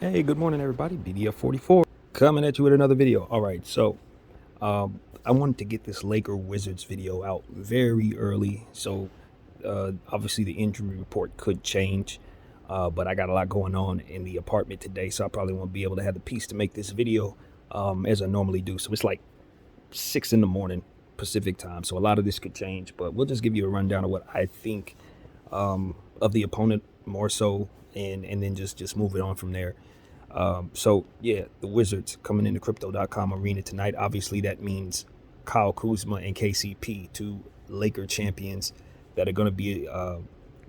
Hey, good morning, everybody. BDF44 coming at you with another video. All right, so I wanted to get this Laker Wizards video out very early. So obviously the injury report could change, but I got a lot going on in the apartment today, so I probably won't be able to have the peace to make this video as I normally do. So it's like 6 in the morning Pacific time, so a lot of this could change, but we'll just give you a rundown of what I think of the opponent more so, and then just move it on from there. So yeah, the Wizards coming into Crypto.com arena tonight. Obviously, that means Kyle Kuzma and KCP, two Laker champions that are going to be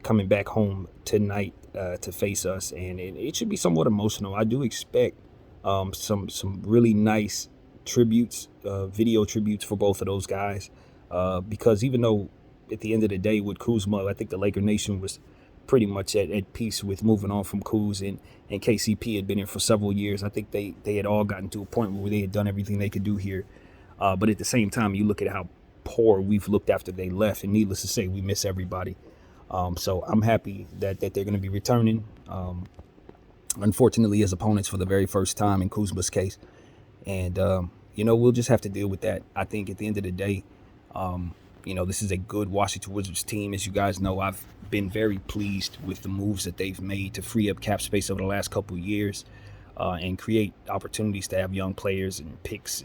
coming back home tonight to face us, and it should be somewhat emotional. I do expect some really nice tributes, video tributes for both of those guys, because even though at the end of the day with Kuzma, I think the Laker Nation was pretty much at peace with moving on from Kuz, and KCP had been here for several years. I think they had all gotten to a point where they had done everything they could do here. But at the same time, you look at how poor we've looked after they left, and needless to say, we miss everybody. So I'm happy that they're going to be returning. Unfortunately, as opponents for the very first time in Kuzma's case. And, we'll just have to deal with that. I think at the end of the day, this is a good Washington Wizards team. As you guys know, I've been very pleased with the moves that they've made to free up cap space over the last couple of years and create opportunities to have young players and picks.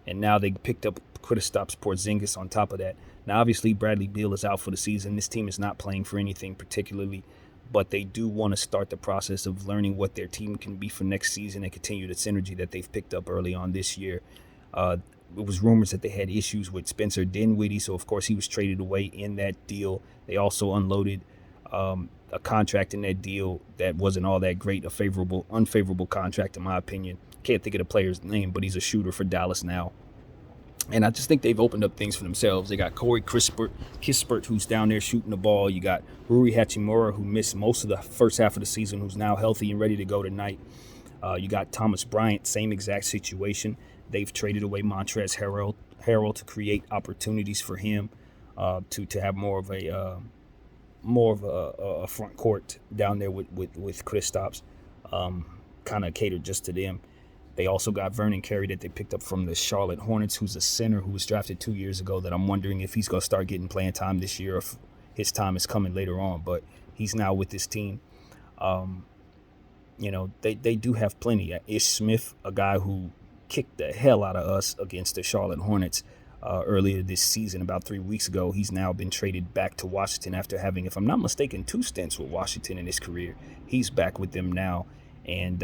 And now they picked up Kristaps Porzingis on top of that. Now, obviously, Bradley Beal is out for the season. This team is not playing for anything particularly, but they do want to start the process of learning what their team can be for next season and continue the synergy that they've picked up early on this year. It was rumors that they had issues with Spencer Dinwiddie, so of course he was traded away in that deal. They also unloaded a contract in that deal that wasn't all that great, unfavorable contract in my opinion. Can't think of the player's name, but he's a shooter for Dallas now. And I just think they've opened up things for themselves. They got Corey Kispert, who's down there shooting the ball. You got Rui Hachimura, who missed most of the first half of the season, who's now healthy and ready to go tonight. You got Thomas Bryant, same exact situation. They've traded away Montrezl Harrell to create opportunities for him to have more of a front court down there with Kristaps, kind of catered just to them. They also got Vernon Carey that they picked up from the Charlotte Hornets, who's a center who was drafted 2 years ago, that I'm wondering if he's going to start getting playing time this year or if his time is coming later on. But he's now with this team. They do have plenty. Ish Smith, a guy who kicked the hell out of us against the Charlotte Hornets earlier this season, about 3 weeks ago. He's now been traded back to Washington after having, if I'm not mistaken, 2 stints with Washington in his career. He's back with them now. And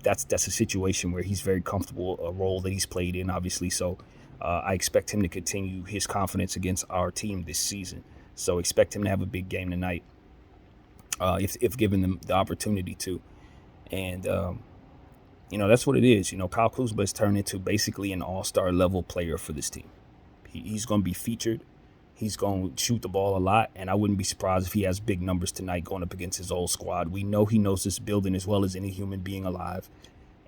that's a situation where he's very comfortable, a role that he's played in, obviously. So I expect him to continue his confidence against our team this season. So expect him to have a big game tonight if given them the opportunity to. And, that's what it is. Kyle Kuzma has turned into basically an all-star level player for this team. He's going to be featured. He's going to shoot the ball a lot, and I wouldn't be surprised if he has big numbers tonight going up against his old squad. We know he knows this building as well as any human being alive.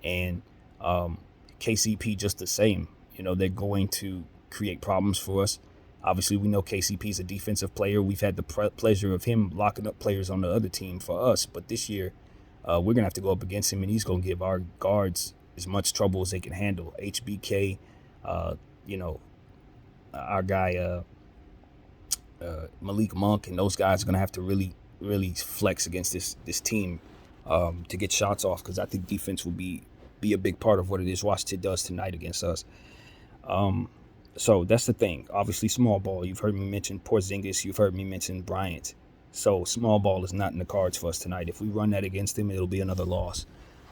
And KCP just the same. They're going to create problems for us. Obviously, we know KCP is a defensive player. We've had the pleasure of him locking up players on the other team for us. But this year, we're going to have to go up against him, and he's going to give our guards as much trouble as they can handle. HBK, our guy... Malik Monk and those guys are going to have to really, really flex against this team to get shots off, because I think defense will be a big part of what it is Washington does tonight against us. So that's the thing. Obviously, small ball. You've heard me mention Porzingis. You've heard me mention Bryant. So small ball is not in the cards for us tonight. If we run that against them, it'll be another loss.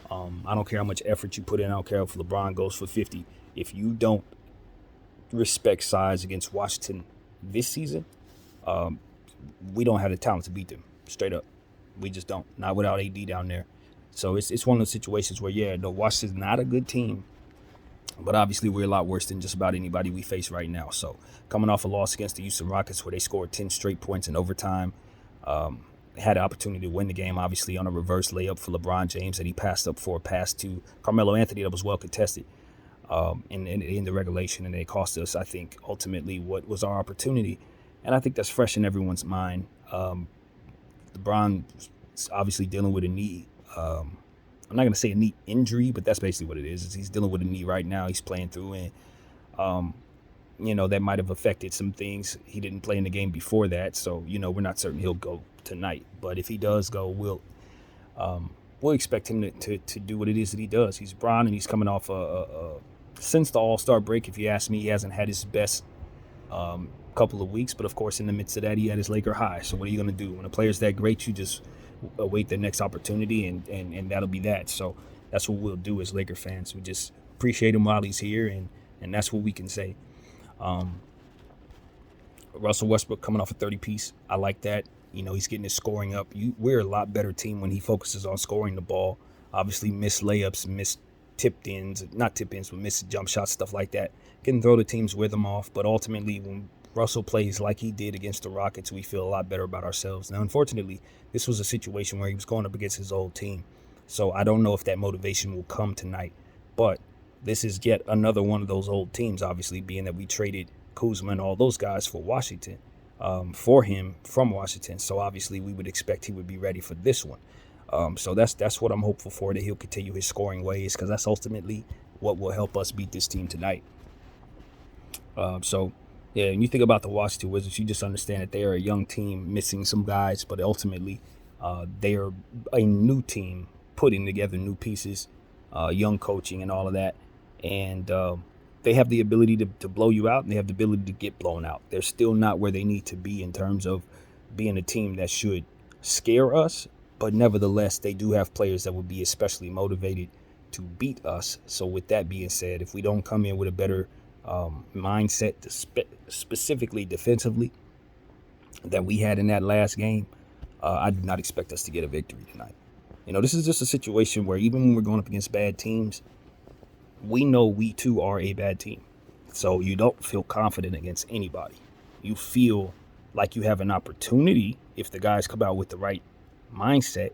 I don't care how much effort you put in. I don't care if LeBron goes for 50. If you don't respect size against Washington this season, we don't have the talent to beat them, straight up. We just don't. Not without AD down there. So it's one of those situations where, Washington's not a good team, but obviously we're a lot worse than just about anybody we face right now. So coming off a loss against the Houston Rockets where they scored 10 straight points in overtime, had an opportunity to win the game, obviously, on a reverse layup for LeBron James that he passed up for a pass to Carmelo Anthony that was well contested in the regulation, and it cost us, I think, ultimately what was our opportunity. And I think that's fresh in everyone's mind. LeBron is obviously dealing with a knee I'm not going to say a knee injury, but that's basically what it is. He's dealing with a knee right now. He's playing through, and that might have affected some things. He didn't play in the game before that, so we're not certain he'll go tonight. But if he does go, we'll expect him to do what it is that he does. He's Bron, and he's coming off since the All-Star break. If you ask me, he hasn't had his best couple of weeks, but of course in the midst of that he had his Laker high. So what are you going to do when a player's that great? You just await the next opportunity, and that'll be that. So that's what we'll do as Laker fans. We just appreciate him while he's here, and that's what we can say. Russell Westbrook coming off a 30-piece. I like that. He's getting his scoring up. We're a lot better team when he focuses on scoring the ball. Obviously missed layups, missed not tip ins, but missed jump shots, stuff like that. Can throw the team's rhythm off, but ultimately when Russell plays like he did against the Rockets, we feel a lot better about ourselves. Now, unfortunately, this was a situation where he was going up against his old team. So I don't know if that motivation will come tonight. But this is yet another one of those old teams, obviously, being that we traded Kuzma and all those guys for Washington, for him from Washington. So obviously we would expect he would be ready for this one. So that's what I'm hopeful for, that he'll continue his scoring ways, because that's ultimately what will help us beat this team tonight. Yeah, and you think about the Washington Wizards, you just understand that they are a young team missing some guys, but ultimately they are a new team putting together new pieces, young coaching and all of that. And they have the ability to blow you out, and they have the ability to get blown out. They're still not where they need to be in terms of being a team that should scare us, but nevertheless, they do have players that would be especially motivated to beat us. So with that being said, if we don't come in with a better mindset, specifically defensively, that we had in that last game, I do not expect us to get a victory tonight. This is just a situation where even when we're going up against bad teams, we know we too are a bad team. So you don't feel confident against anybody. You feel like you have an opportunity if the guys come out with the right mindset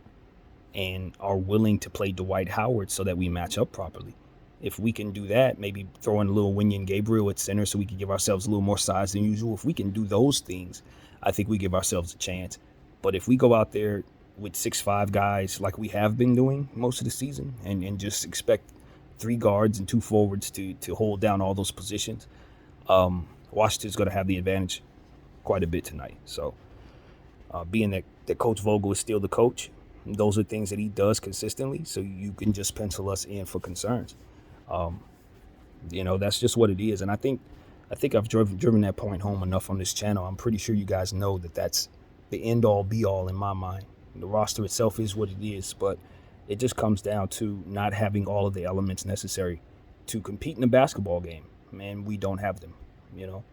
and are willing to play Dwight Howard so that we match up properly. If we can do that, maybe throw in a little Wenyen Gabriel at center so we can give ourselves a little more size than usual. If we can do those things, I think we give ourselves a chance. But if we go out there with 6'5" guys like we have been doing most of the season and just expect 3 guards and 2 forwards to hold down all those positions, Washington's going to have the advantage quite a bit tonight. So being that Coach Vogel is still the coach, those are things that he does consistently, so you can just pencil us in for concerns. That's just what it is. And I think I've driven that point home enough on this channel. I'm pretty sure you guys know that that's the end all be all in my mind. The roster itself is what it is, but it just comes down to not having all of the elements necessary to compete in a basketball game. Man, we don't have them.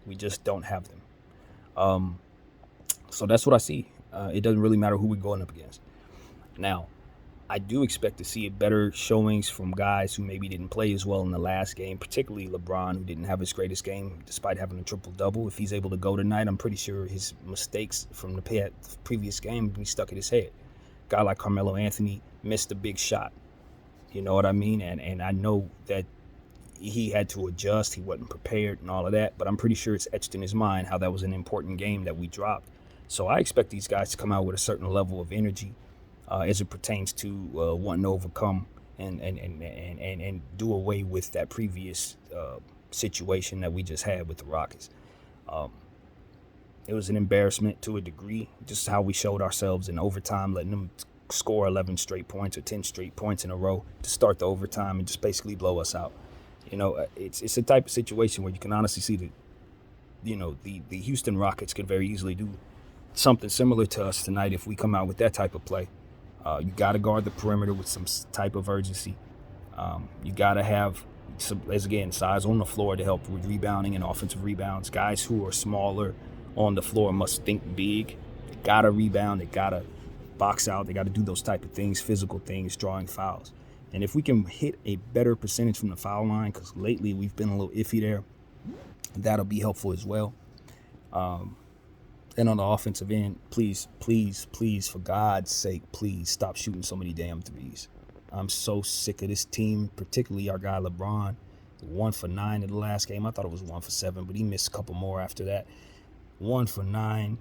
We just don't have them. So that's what I see. It doesn't really matter who we're going up against. Now, I do expect to see better showings from guys who maybe didn't play as well in the last game, particularly LeBron, who didn't have his greatest game despite having a triple-double. If he's able to go tonight, I'm pretty sure his mistakes from the previous game will be stuck in his head. A guy like Carmelo Anthony missed a big shot. You know what I mean? And I know that he had to adjust. He wasn't prepared and all of that, but I'm pretty sure it's etched in his mind how that was an important game that we dropped. So I expect these guys to come out with a certain level of energy as it pertains to wanting to overcome and do away with that previous situation that we just had with the Rockets. It was an embarrassment to a degree, just how we showed ourselves in overtime, letting them score 11 straight points or 10 straight points in a row to start the overtime and just basically blow us out. It's a type of situation where you can honestly see that, the Houston Rockets could very easily do something similar to us tonight if we come out with that type of play. You got to guard the perimeter with some type of urgency. You got to have, size on the floor to help with rebounding and offensive rebounds. Guys who are smaller on the floor must think big. They got to rebound. They got to box out. They got to do those type of things, physical things, drawing fouls. And if we can hit a better percentage from the foul line, because lately we've been a little iffy there, that'll be helpful as well. And on the offensive end, please, for God's sake, please stop shooting so many damn threes. I'm so sick of this team, particularly our guy LeBron. 1 for 9 in the last game. I thought it was 1 for 7, but he missed a couple more after that. 1 for 9,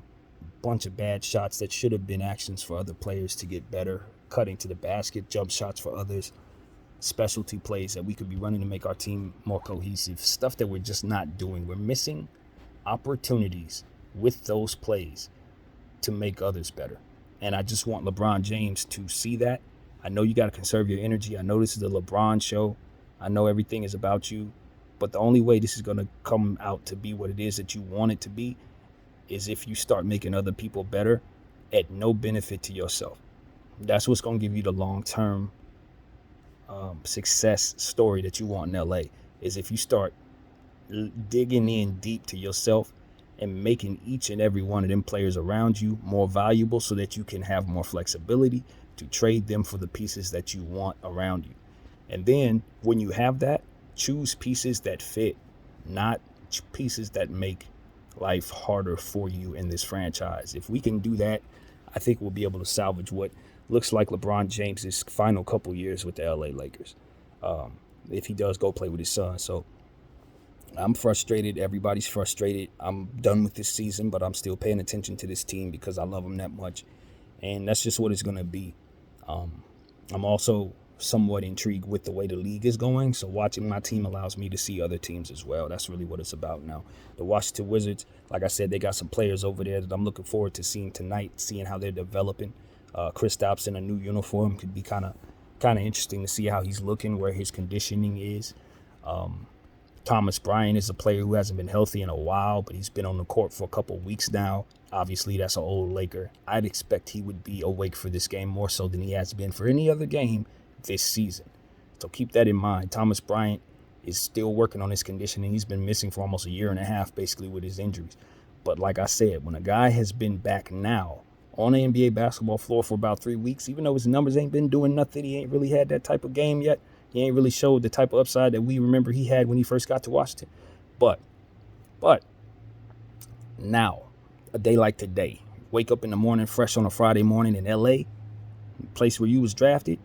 bunch of bad shots that should have been actions for other players to get better. cutting to the basket, jump shots for others, specialty plays that we could be running to make our team more cohesive, stuff that we're just not doing. We're missing opportunities with those plays to make others better. And I just want LeBron James to see that. I know you got to conserve your energy. I know this is a LeBron show. I know everything is about you. But the only way this is going to come out to be what it is that you want it to be is if you start making other people better at no benefit to yourself. That's what's going to give you the long-term success story that you want in LA, is if you start digging in deep to yourself and making each and every one of them players around you more valuable so that you can have more flexibility to trade them for the pieces that you want around you. And then when you have that, choose pieces that fit, not pieces that make life harder for you in this franchise. If we can do that, I think we'll be able to salvage what looks like LeBron James's final couple years with the LA Lakers, if he does go play with his son. So I'm frustrated. Everybody's frustrated. I'm done with this season, but I'm still paying attention to this team because I love them that much. And that's just what it's going to be. I'm also somewhat intrigued with the way the league is going. So watching my team allows me to see other teams as well. That's really what it's about now. The Washington Wizards, like I said, they got some players over there that I'm looking forward to seeing tonight, seeing how they're developing. Kristaps in a new uniform could be kind of interesting to see how he's looking, where his conditioning is. Thomas Bryant is a player who hasn't been healthy in a while, but he's been on the court for a couple of weeks now. Obviously, that's an old Laker. I'd expect he would be awake for this game more so than he has been for any other game this season. So keep that in mind. Thomas Bryant is still working on his conditioning. He's been missing for almost a year and a half, basically, with his injuries. But like I said, when a guy has been back now on the NBA basketball floor for about 3 weeks, even though his numbers ain't been doing nothing, he ain't really had that type of game yet. He ain't really showed the type of upside that we remember he had when he first got to Washington. But now, a day like today, wake up in the morning fresh on a Friday morning in LA, place where you was drafted,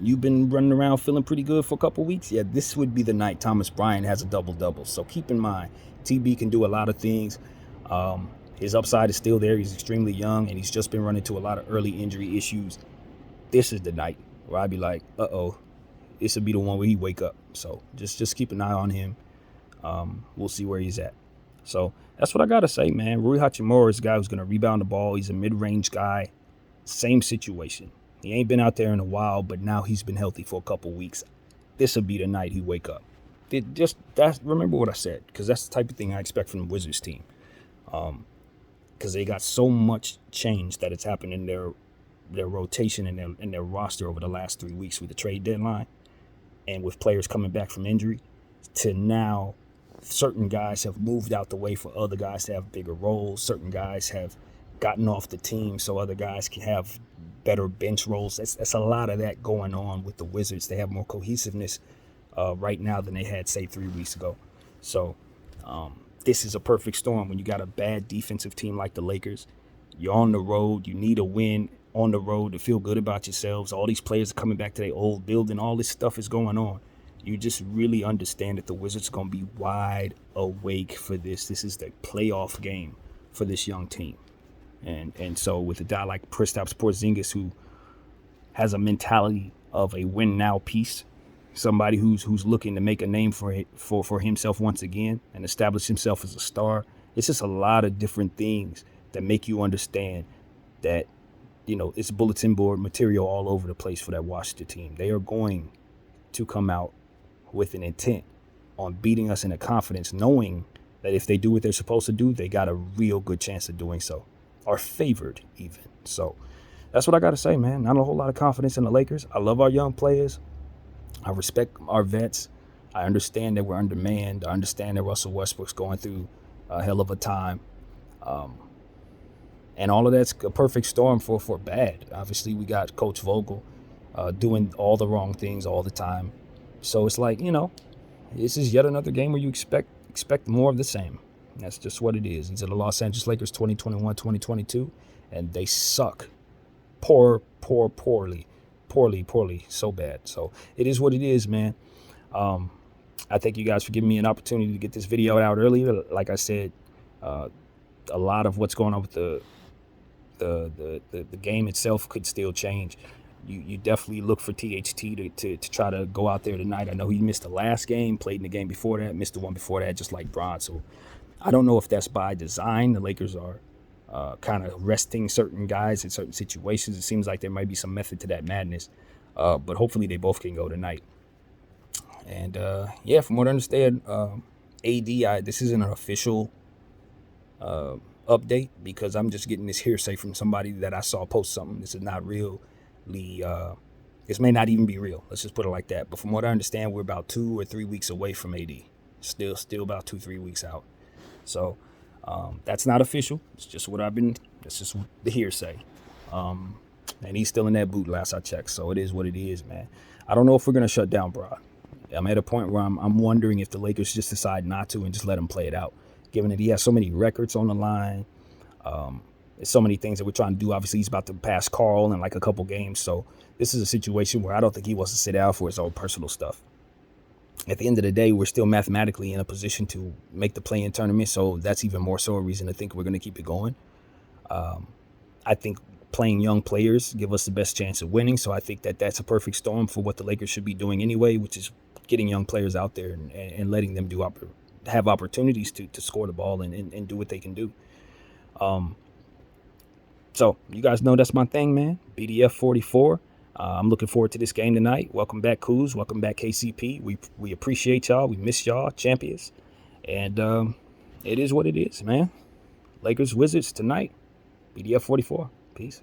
you've been running around feeling pretty good for a couple weeks. Yeah, this would be the night Thomas Bryant has a double-double. So keep in mind, TB can do a lot of things. His upside is still there. He's extremely young, and he's just been running into a lot of early injury issues. This is the night where I'd be like, uh-oh, this would be the one where he wake up. So just keep an eye on him. We'll see where he's at. So that's what I got to say, man. Rui Hachimura is a guy who's going to rebound the ball. He's a mid-range guy. Same situation. He ain't been out there in a while, but now he's been healthy for a couple weeks. This will be the night he wake up. Remember what I said, because that's the type of thing I expect from the Wizards team. Because they got so much change that it's happened in their rotation and their roster over the last 3 weeks with the trade deadline and with players coming back from injury, to now certain guys have moved out the way for other guys to have bigger roles. Certain guys have gotten off the team so other guys can have better bench roles. That's a lot of that going on with the Wizards. They have more cohesiveness right now than they had, say, 3 weeks ago. So this is a perfect storm when you got a bad defensive team like the Lakers. You're on the road. You need a win on the road to feel good about yourselves. All these players are coming back to their old building. All this stuff is going on. You just really understand that the Wizards are going to be wide awake for this. This is the playoff game for this young team. And so with a guy like Kristaps Porzingis, who has a mentality of a win now piece, somebody who's looking to make a name for himself once again and establish himself as a star. It's just a lot of different things that make you understand that, you know, it's bulletin board material all over the place for that Washington team. They are going to come out with an intent on beating us in a confidence, knowing that if they do what they're supposed to do, they got a real good chance of doing so, are favored even. So that's what I got to say, man. Not a whole lot of confidence in the Lakers. I love our young players. I respect our vets. I understand that we're undermanned. I understand that Russell Westbrook's going through a hell of a time. And all of that's a perfect storm for bad. Obviously, we got Coach Vogel doing all the wrong things all the time. So it's like, you know, this is yet another game where you expect more of the same. That's just what it is. These are the Los Angeles Lakers 2021-2022, and they suck. Poorly, so bad. So it is what it is, man. I thank you guys for giving me an opportunity to get this video out earlier. Like I said, a lot of what's going on with the The game itself could still change. You definitely look for THT to try to go out there tonight. I know he missed the last game, played in the game before that, missed the one before that, just like Bron. So I don't know if that's by design. The Lakers are kind of resting certain guys in certain situations. It seems like there might be some method to that madness. But hopefully they both can go tonight. And yeah, from what I understand, this isn't an official update because I'm just getting this hearsay from somebody that I saw post something. This is not really, this may not even be real. Let's just put it like that. But from what I understand, we're about 2 or 3 weeks away from AD. Still about 2-3 weeks out. So that's not official. It's just that's just the hearsay. And he's still in that boot last I checked. So it is what it is, man. I don't know if we're going to shut down Bron. I'm at a point where I'm wondering if the Lakers just decide not to and just let him play it out, given that he has so many records on the line. There's so many things that we're trying to do. Obviously, he's about to pass Carl in like a couple games. So this is a situation where I don't think he wants to sit out for his own personal stuff. At the end of the day, we're still mathematically in a position to make the play-in tournament. So that's even more so a reason to think we're going to keep it going. I think playing young players give us the best chance of winning. So I think that that's a perfect storm for what the Lakers should be doing anyway, which is getting young players out there and letting them have opportunities to score the ball and do what they can do. So you guys know that's my thing, man. BDF 44. I'm looking forward to this game tonight. Welcome back, Kuz. Welcome back, KCP. We appreciate y'all. We miss y'all, champions. And it is what it is, man. Lakers Wizards tonight. BDF 44. Peace.